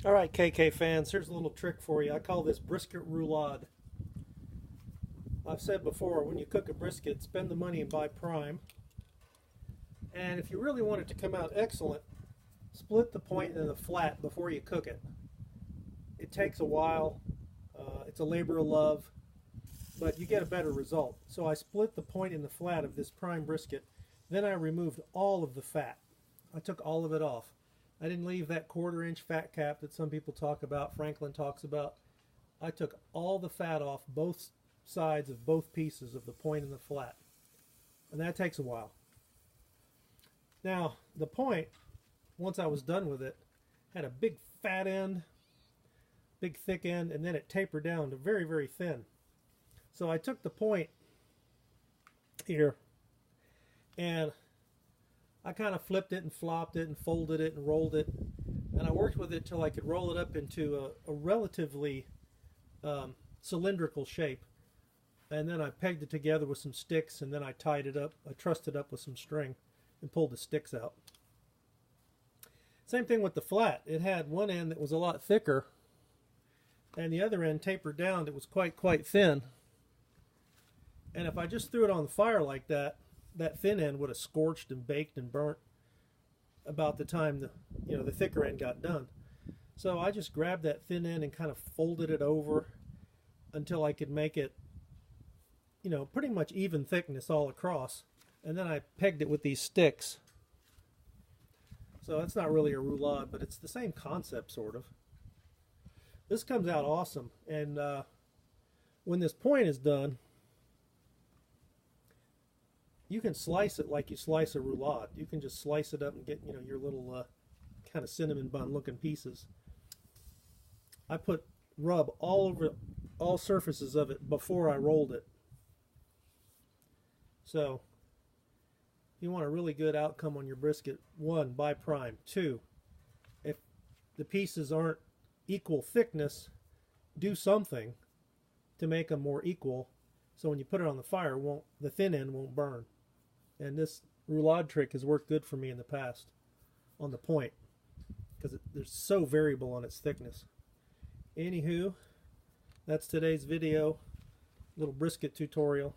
All right, KK fans, here's a little trick for you. I call this brisket roulade. I've said before, when you cook a brisket, spend the money and buy prime. And if you really want it to come out excellent, split the point and the flat before you cook it. It takes a while. It's a labor of love, but you get a better result. So I split the point and the flat of this prime brisket. Then I removed all of the fat. I took all of it off. I didn't leave that 1/4 inch fat cap that some people talk about, Franklin talks about. I took all the fat off both sides of both pieces of the point and the flat. And that takes a while. Now, the point, once I was done with it, had a big fat end, big thick end, and then it tapered down to very, very thin. So I took the point here and I kind of flipped it and flopped it and folded it and rolled it, and I worked with it till I could roll it up into a relatively cylindrical shape. And then I pegged it together with some sticks, and then I tied it up. I trussed it up with some string and pulled the sticks out. Same thing with the flat. It had one end that was a lot thicker, and the other end tapered down that was quite thin. And if I just threw it on the fire like that, that thin end would have scorched and baked and burnt about the time the thicker end got done. So I just grabbed that thin end and kind of folded it over until I could make it, pretty much even thickness all across. And then I pegged it with these sticks. So it's not really a roulade, but it's the same concept, sort of. This comes out awesome. And when this point is done, you can slice it like you slice a roulade. You can just slice it up and get, your little kind of cinnamon bun looking pieces. I put rub all over all surfaces of it before I rolled it. So if you want a really good outcome on your brisket, 1, buy prime. 2, if the pieces aren't equal thickness, do something to make them more equal, so when you put it on the fire, the thin end won't burn. And this roulade trick has worked good for me in the past on the point, because they're so variable on its thickness. Anywho, that's today's video, little brisket tutorial.